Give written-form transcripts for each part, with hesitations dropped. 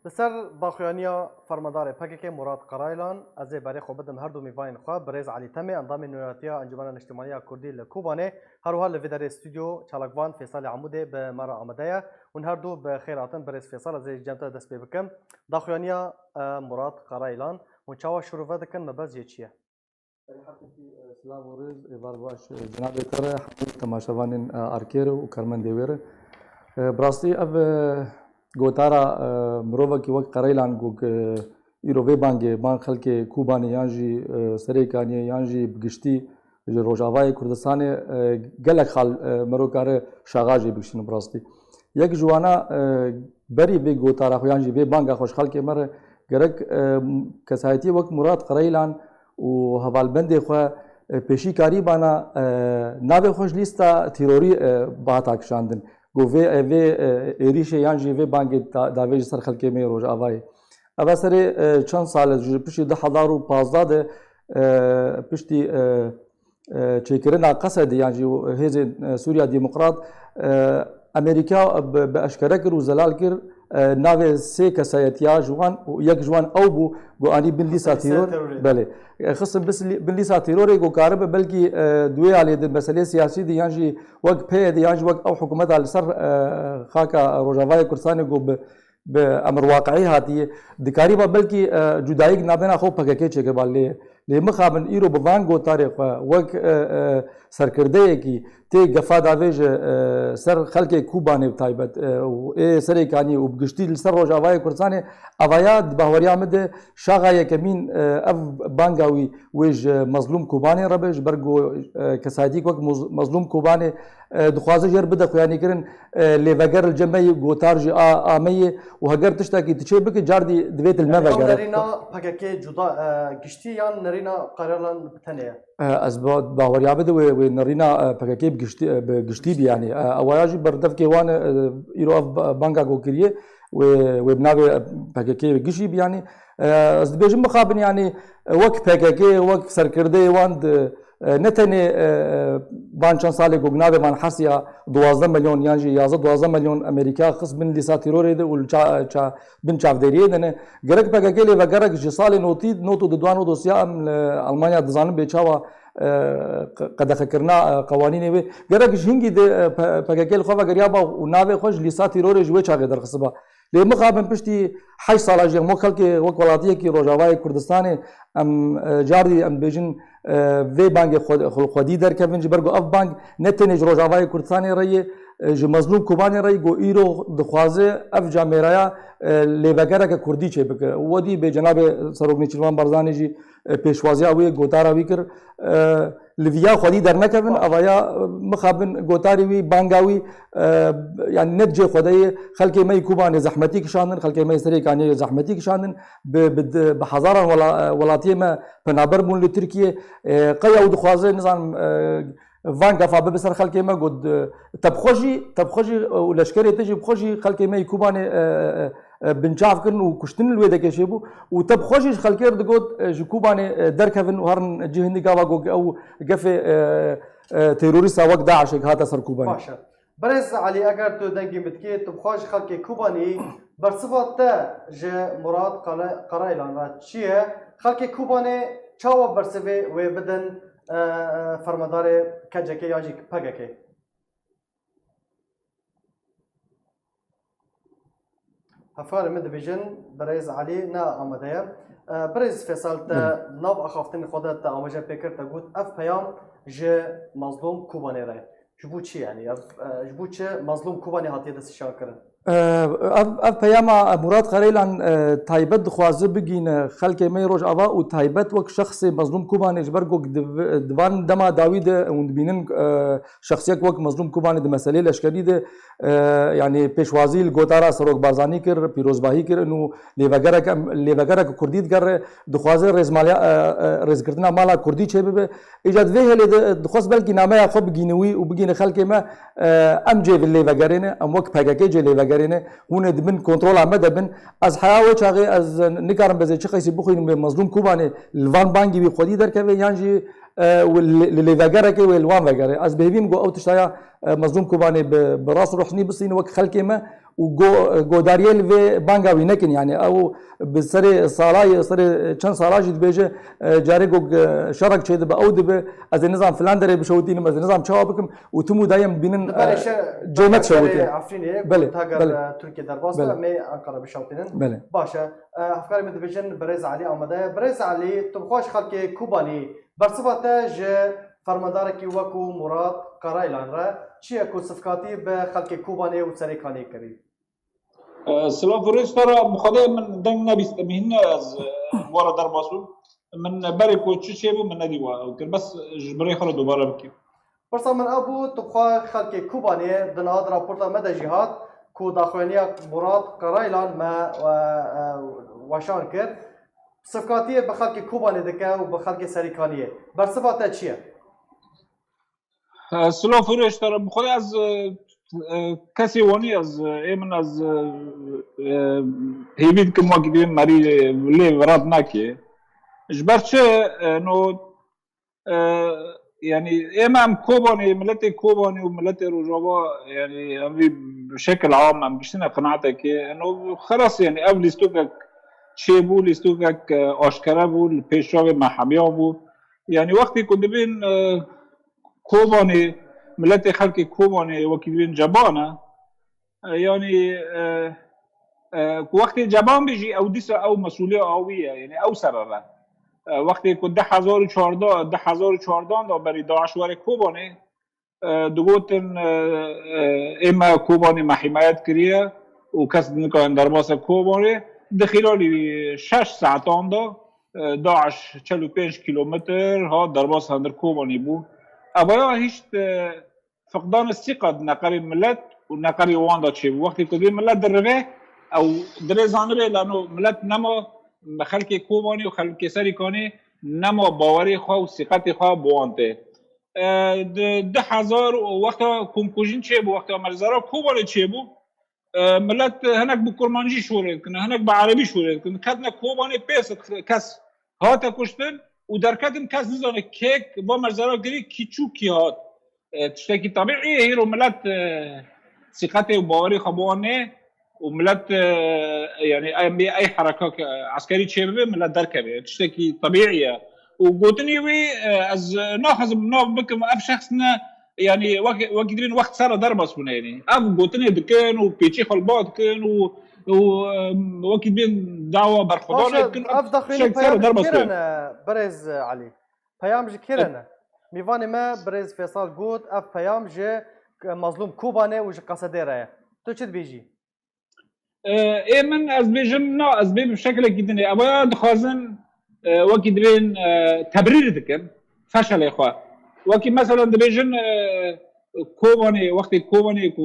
لسر باخوانیا فرماندار PKK مراد قرایلان از برای خو بدم هر دو میوان خو برز علی تمی اندام نوراتیا انجمن اجتماعی کردی لکوبانه هر حال لویدر استودیو چالکوان فیصل عموده به مرا آمده اون هر دو به خیراتن برز فیصل از جمعت دست بکم داخوانیا مراد قرایلان و چاوا شروع دکن مبز چیه سلام ورز بارباش جناب کره حمد تماشاوان ارکیر و کرمن دیویر براستی اب گوتارا مروه کی وقت قرایلان گوک ایروی بانگه بان خلک کوبانی یانجی سریکانی یانجی بگشتی روجاوای کردستان گلک خال مروکاره شاغاجی بکشین براستی یک جوانا بری به گوتارا خویانجی به بانگه خوش خلک مر گرک کسایتی وقت مراد قرایلان و حوالبند خو پیشی کاری بانا ناو خوش لیستا تیروری باتا کشاندن گوه اوه ایریش یانجی و بانگ داویج سر خلکی می روز آوای اول سری چند سال پشتی 2015 ده پشتی چیکرنا قصد یانجی هیز سوریا دموکرات امریکا به اشکره کرد و زلال کرد ناو سه کسایتیا جوان و یک جوان او بو گو آنی بنلیسا تیرور بله خصم بس بنلیسا تیروری گو کارب بلکی دوی علی د مسئله سیاسی دی یانجی وقت پی دی یانجی وقت او حکومت على سر خاکا روجاوای کردستان گو به امر واقعی هاتیه دکاری با بلکی جدایی نابینا خوب پککی چه که بالی لمخابن ایرو بوان گو تاریخ وقت سرکرده کی تی گفا داویج سر خلک کوبانه تایبت و سری کانی و بگشتی سر روجاوای کردستان اوایاد باوریا مده شاغای کمین اف بانگاوی ویج مظلوم کوبانه ربش برگو کسادی وقت مظلوم کوبانه دخوازه جر بده خوانی کرن لیوگر الجمعی گوتارج آمی و هگر تشتاکی تچه بک جاردی دویت الموگر نرینا PKK جدا گشتی یا نرینا قرارلان بتنیه از باوریا بده و نرینا PKK بگشتی بیانی اوایاجی بردف کیوان ایرو بانگا گوکریه و بناوی PKK گشی بیانی از بیشتر مخابن یعنی وقت PKK وقت سرکرده واند نتنی بان چند سالی گوناوی بان حسیا 12 میلیون یانجی 12 میلیون امریکا خص بن لیسا تیروری ده ول چا بن چافدریه دنه گرک PKK لی و گرک جسال نوتو ددوانو دوسیا المانیا دزانم بیچاوا قد خکرنا قوانین وی گرک هنگی ده PKK خواه گریابا و ناوی خوش لیسا تیروری جوی چاقی در خصبا لی مخابن پشتی 8 سال اجر مخل که وک ولاتیه کی روجاوای کردستان ام جاردی ام بیجن وی بانگ خودی در کفن جبرگو اف بانگ نتنج روجاوای کردستان رای ج مظلوم کوبانی رای گو ایرو دخوازه اف جامعه لیوگره که کردی چه بک ودی به جناب سروگ نیچلوان برزانی جی پیشوازی اوی گوتارا وی کر لویا خودی در نکفن اویا مخابن گوتاری وی بانگاوی یعنی نتج خدای خلک می کوبانی زحمتی کشاندن خلک می سری کانی زحمتی کشاندن به هزاران ولاتیه ما پنابر مون لترکیه قیا و دخوازه نظام وان گفا به سر خلک ما گود تبخوجی و لشکری تجی بخوجی خلک می کوبانی بنجاف کن و کشتن الوی دکه شیبو و تبخوجی خلکر دگود جکوبانی درکفن و هرن جهندی گاوا گو او گف تروریست وقت داعش هاتا سر کوبانی باشه برز علی اگر تو دنگی متکی تبخوج خلک کوبانی برصفات ج مراد قرایلان و چیه خلک کوبانی چاوا برسوی و بدن فرماندار KCK یاجی PKK هفار مد بیژن برز علی نه آمده برز فیصل تا نو اخافتن خودت تا آماجه پیکر تا گود اف پیام ج مظلوم کوبانی رای جبو چی یعنی جبو چه مظلوم کوبانی هاتیه دست شاکرن اف پیام مراد قرایلان تایبت خوازه بگین خلک می روج آوا و تایبت وک شخص مظلوم کوبانی جبرگو دوان دما داوید و بینن شخصیت وک مظلوم کوبانی د مسئله لشکری ده یعنی پیشوازی گوتارا سروگ بارزانی کر پیروزباهی کر نو لیوگره کردید گر دخوازه رزگردنا مالا کردی چه به ایجاد وی هلی دخواز بلکی نامه خوب بگینوی و بگین خلک ما ام جی لیوگرینه ام وک PKK جی لیوگرینه هون دبن کنترل آمد دبن از حیاوی چاقی از نکارم بزه چه قیسی بخوین به مظلوم کوبانه لوان بانگی بی خودی در که یانجی لیوگره که ویلوان وگره از بهویم گو او تشتایا مظلوم کوبانه براس روحنی بسین وک خلک ما و گوداریل و بانگاوی نکن یعنی او بسر سالای سر چند سالا جد بیجه جاری گو شرک چه به او دبه از نظام فلان داره بشودینم از نظام چه بکم و تمو دایم بینن جمعت شودین عفرینه بله تاگر ترکیه در باز بله. می انقره بشودینن بله باشه افکار می دیویژن برز علی آمده برز علی تو خوش خلق کوبانی برصفت ج فرماندار کی وکو مراد قرایلان را چیه کو صفقاتی به خلق کوبانی و سریکانی کری سلام فريش ترى بخدي من دنگ نبيست مهن از ورا در باسو من بري كوتش شيبو من ندي وكان بس جبري خلا دوباره بكي برسا من ابو تبخوا خلق کوبانی دنهاد راپورتا مدى جهات کو داخلانیا مراد قرایلان ما وشان کرد صفقاتی به خلق کوبانی دکه و به خلق سریکانیه برصفت چیه سلام فريش ترى بخدي از کسی وانی از ایمن از هیوید که ما کدیم مری لی وراد نکه جبرچه نو يعني امام كوباني ملتي كوباني وملتي روجافا يعني امي بشكل عام عم بشتنا قناعتك انه خلاص يعني قبل يستوكك شي بو يستوكك اشكره بو البيشاوي محاميه بو يعني وقتي كنت بين كوباني ملتي خلقي كوباني وكيلين جبانه يعني وقتی جبان بيجي او دیسا او مسئولیه آویه یعنی او سببه وقتی که 2014 دا برای داعش واره کوبانی دوگوتن اما کوبانی محیمایت کریه و کس نکن در باس کوبانی دخیلالی 6 ساعتان دا داعش 45 کیلومتر ها در باس هندر کوبانی بود اولا هیچ فقدان الثقة نقري ملت ونقري واندا تشي وقت كل ملت درغه او درزانره لانه ملت نما خلق کوبانی و خلق سریکانی نما باوری خواه و ثقت خواه بوانته 10,000 وقت کمکوژین چه بو وقت مرزارا کوبانی چه بو ملت هناك بكرمانجي شوريت كنا هناك بعربي شوريت كنا كاتنا كوباني بيس كاس هاتا كشتن ودركاتن كاس نزانه كيك با مرزارا گري كيچو كي هات تشتكي طبيعي هيرو ملت ثقتي وباوري خبوانه وملت يعني اي حركه عسكري تشيبه ملت دركبه تشتكي طبيعيه وقوتني وي از ناخذ بكم اف شخصنا يعني وقدرين وقت صار دربس هنا يعني اف قوتني دكان وبيتشي خلبات كان وقت بين دعوه برخدان كان اف داخلي كيرنا برز علي بيام كيرنا میوان ما برز فیصل گود اف پیام جه مظلوم کوبانه و جه قصده راه تو چه بیجی؟ من از بیجم نه از بیم بشکل کدنی اما دخوازن وکی دبین تبریر دکن فشل اخوا وکی مثلا دبیجن کوبانه وقتی کوبانه کو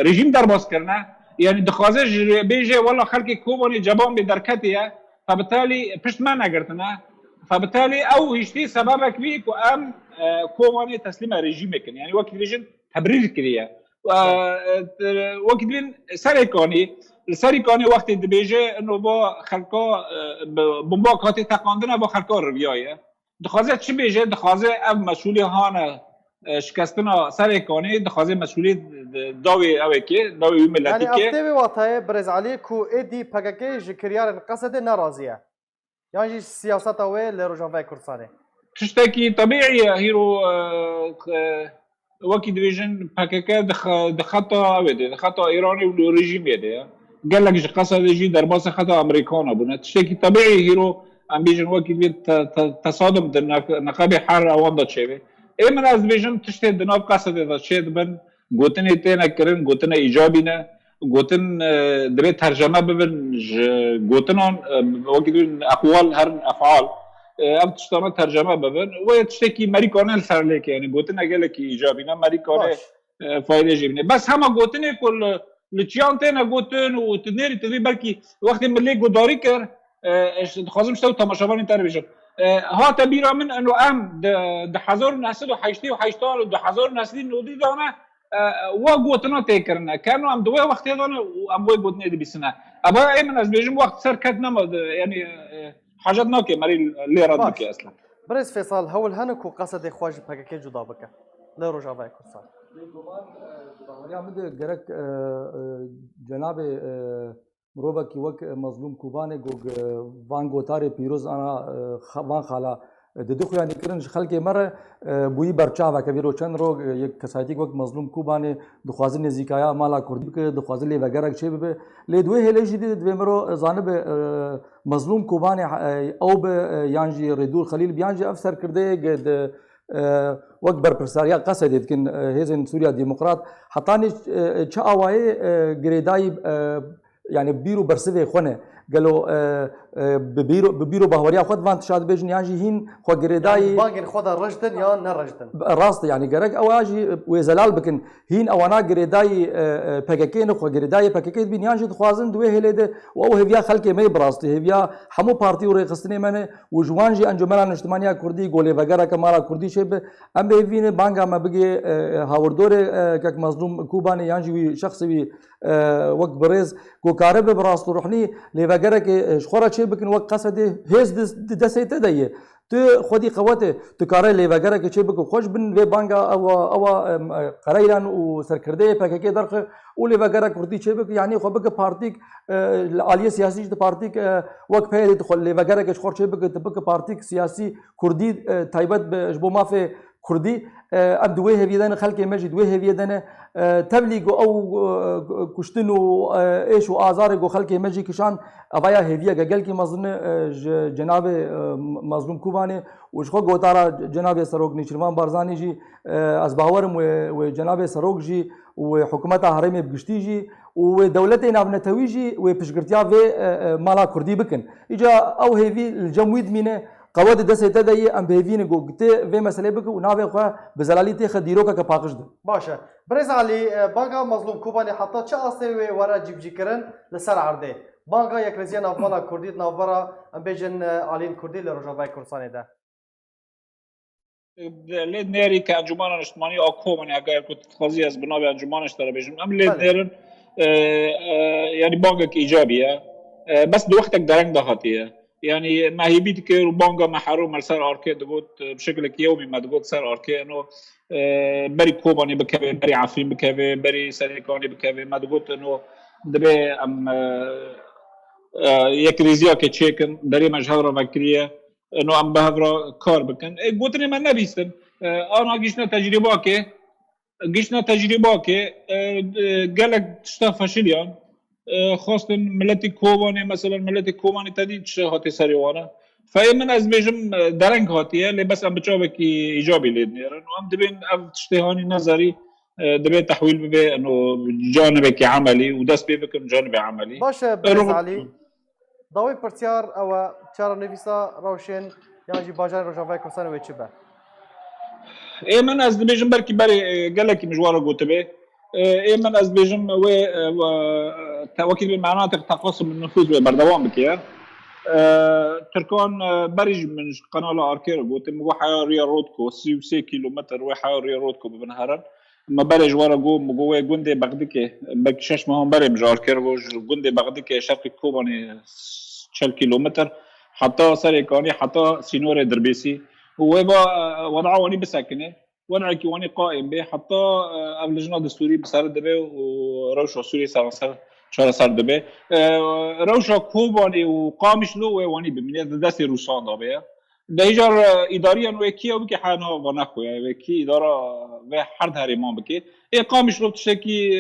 رژیم در باز کرنه يعني دخوازه بیجه والله خلق کوبانه جبان به درکتیه فبالتالي پشت من نگرتنه فبالتالي او هشتي سببك بيك وام كوماني تسليم ريجيم كان يعني وقت ريجن تبرير كريا وقت بين سريكاني وقت دبيجه انه با خلقا بمبا كاتي تقاندنا با خلقا رويايه دخوازه چي بيجه دخوازه ام مسؤولي هانا شکستنا سريكاني دخوازه مسؤولي داوي اوكي داوي ملتي يعني افتي واطاي برز علي كو ادي بكاكي جكريار قصد ناراضيه يعني السياسات وين لروجافا كردستاني تشتكي طبيعي هيرو وكي ديفيجن باكاكا دخطا ابدا دخطا ايراني والريجيم يده قال لك قصد يجي درباس خطا امريكان ابونا تشتكي طبيعي هيرو ام بيجن وكي تصادم نقابي حر اواندا تشيبي اي من از ديفيجن تشتي دناب قصد ده شيد بن گوتني تينا كرن گوتني ايجابينا گوتن دبي ترجمه ببن گوتنان وكيدون اقوال هر افعال ام تشتما ترجمه ببن وتشتكي مريكانه سرلك يعني گوتن قال لك ايجابينا مريكانه فايده جيبني بس هما گوتني كل لچيانتنا گوتن وتنيري تبي بلكي وقت ملي گداري كر خازم شتو تماشاوان تر بيجن ها تبيرا من انه ام د 1988 و 2000 نسلين نودي دانه وقوتنا تكرنا كانوا عم دوي وقت هذول وعم دوي قوتنا دي بسنه ابا اي من از بيجم وقت صار كتنا يعني حاجات ناكي مري اللي ردك اصلا برز فيصل هول هنكو قصد اخواج بكاكي جدا بك لا رجع بايك عمد گرک جناب مروبا کی وک مظلوم کوبانه گوگ وان گوتار پیروز انا وان خالا ددخو يعني كرن خلق مره بوي برچاوا كبيرو چن رو یک کسایتی وقت مظلوم کوبانه دخواز نزیکایا مالا کردی که دخواز لی وگرک چه به لی دوی هلی جدید دوی مرو زانب مظلوم کوبانه او به یانجی ردول خلیل بیانجی افسر کرده قد وقت برپرساریا قصدت كن هيزن سوريا ديمقراط حطاني چه اوای گریدای يعني بيرو برسوي خونه قالوا ببيرو بهوريا خود وانت شاد بيجن ياجي هين خو قريداي يعني باقي خذها رجدن يا نرجدن راست يعني قرق اواجي وزلال بكن هين اوانا قريداي بككين خو قريداي بككين بين ياجي خوازن دوي هليده او هبيا خلكي مي براستي هبيا حمو بارتي وري قسني من وجوانجي انجمن الاجتماعيه كردي قولي وغيرها كمالا كردي شب ام بيفين بانغا ما بقي هاوردور كك مظلوم كوباني ياجي شخصي وقت بريز كو كارب براستو روحني لوغيرك شخورا چه بکن وقت قصده هیز دسته دیه تو خودی قوته تو کاره لیوگره که چه بکن خوش بن و بانگا او قرایلان و سرکرده پککی درخ او لیوگره کردی چه بکن یعنی خو بک پارتیک عالیه سیاسی ده پارتیک وقت پهلی تو لیوگره که خور چه بکن تبک پارتیک سیاسی کردی تایبت به جبو مافه كردي ام دوي هفيدان خلق مجد دوي هفيدان تبليغ او كشتنو ايش وازار خلق مجد كشان ابايا هفيا قال كي مظن جناب مظلوم كوباني وشخو غوتارا جناب سروق نيشرمان بارزاني جي از باورم وجناب سروق جي وحكومتها هرمي بقشتي جي ودولتنا بنتوي جي وبشغرتيا في مالا كردي بكن اجا او هيفي الجمويد مينه قواد دسته تدعي ام بهفين گوگته و مسئله بک و ناوی خو بزلالی تی خدیرو کا پاکش ده باشه برز علي بانكا مظلوم كوباني حتى چه اسي ورا جيب جيكرن لسر عرضه بانكا يك رزيان افمالا كرديت نافرا ام بيجن علين كردي لروجافاي كورساني ده لید نری که انجمن اجتماعی آکومانی اگر كنت تخوزی از بنابه انجمنش ترى بيجم ام لید نرن يعني بانكا ايجابيه بس دو وقتك درنگ دهاتيه يعني ما هي بيد كير بانجا محروم السر اركي دقوت بشكل يومي ما دقوت سر اركي انه بري كوباني بكافي بري عفرين بكافي بري سريكاني بكافي ما دقوت انه دبي ام يكريزيا كتشيكن دري مجهورة مكرية انه ام بهفرا كار بكن قلتني ما نبيستن انا قشنا تجربة كي قالك تشتا فشليان خواستن ملت کوبانی مثلا ملت کوبانی تدید چه هاتی سریوانه فای من از بیجم درنگ هاتیه لی بس ام بچاوه کی ایجابی لید نیرن و ام دبین ام تشتهانی نظری دبین تحویل ببه انو جانبه کی عملی و دست بکن جانب عملی باشه برز علي ضوي برتيار او چارا نویسا روشن یعنی باجان روجافاي كورساني وچه به ای من از بیجم برکی بری گلکی مجوارا گوته به من از بیجم و توكيل بمعناتك تقاسم النفوذ بردوام بكير تركان برج من قناة أركير قلت مجوحة ريا رودكو 6 كيلومتر وحة ريا رودكو ببنهرن ما برج ورا جو جندي بغدكي بكشش ما هم برج مج أركير جندي بغدكي شرق كوباني 6 كيلومتر حتى سريكاني حتى سينور دربيسي هو وضعوني بسكنه ونعكي واني قائم به حتى قبل الجناد السوري بسر دبي وروش السوري صار شهر صار دبي روش كوباني وقامش له واني بمن دسي روسان دبي ديجر اداريا وكي وكي حنا ونخو وكي اداره و حرد هرمان بكي قامش له تشكي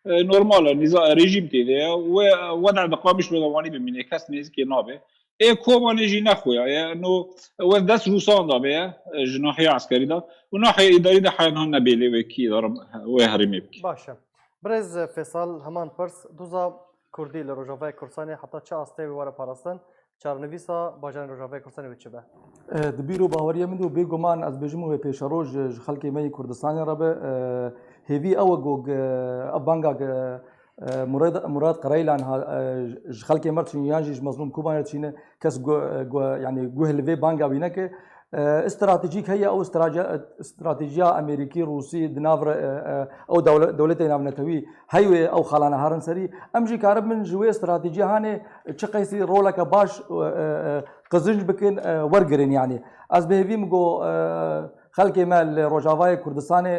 نورمال نظام ريجيم تي ووضع قامش له واني بمن كاس نيزكي نابي كوباني جي نخويا انه ودس روسان دبي جناحيه عسكري ده وناحيه اداريه ده حنا نبيلي وكي اداره وهرمي بكي باشه برز فيصل همان برس دوزا كردي لروجافاي كورساني حتى چه استه ورا پاراستن چار نویسا باجان روجافاي كورساني وچه به دبيرو باوريه من دو بيگومان از بجمو پیشروج خلق مي كردستان ربه هيفي او گوگ ابانگا مراد قريلان خلق مرت يانجي مظلوم كوبان تشينه كس يعني جوهل في بانجا بينك استراتيجيك هي او استراتيجيه امريكي روسي دنافر او دولتين نافنتوي هي او خلانا هارنسري امجي كارب من جوي استراتيجيه هاني تشقيسي رولك باش قزنج بكن ورجرين يعني از بهفي مگو خلکê me li Rojavayê Kurdistanê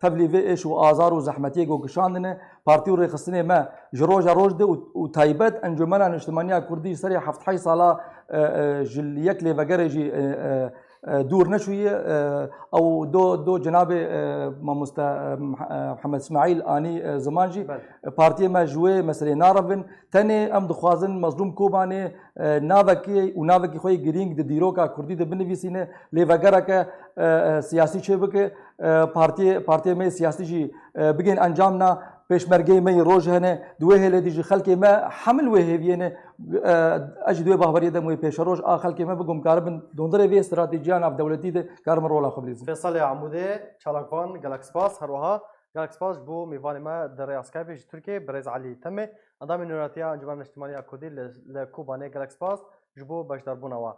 tevlî vê êş û azar û zehmetiyê gotgişandine partî û rêxistinê me ji roja roj de û taybet Encûmena Niştimaniya Kurdî serê heftehey sala ji yek lêvegerê jî دور نشویه او دو جناب ماموستا محمد اسماعیل آنی زمان جی پارتی ما جوه مسئله ناربن تنه ام دخوازن مظلوم کوبانه ناوکی و ناوکی خوی گرینگ د دیروکا کردی د بنویسینه لیوگرا که سیاسی چه بکه پارتی می سیاسی جی بگین انجام نا پێشمەرگەی مەی ڕۆژ هەنێ دوێ هێلێ دیژی خەڵکێ مە حمل وێ هێویێنێ ئەژ دوێ باوەریە دەموی پێشە ڕۆژ ئا خەڵکێ مە بگوم کارە بن دۆندرێ وێ استراتیجیان ئەفدەولەتی دێ کارمە ڕۆڵا خەبریزم فێساڵی عمودێ چالاکوان گەلک سپاس هەروەها گەلک سپاس بۆ میوانی مە دەڕێ ئاسکایپێکی تورکێ بەڕێز عەلی تەمێ ئەندامی نوێنەتیە ئەنجومەن نیشتیمانیا کوردی لە کوبانێ گەلک سپاس ji بۆ بەشداربوونەوە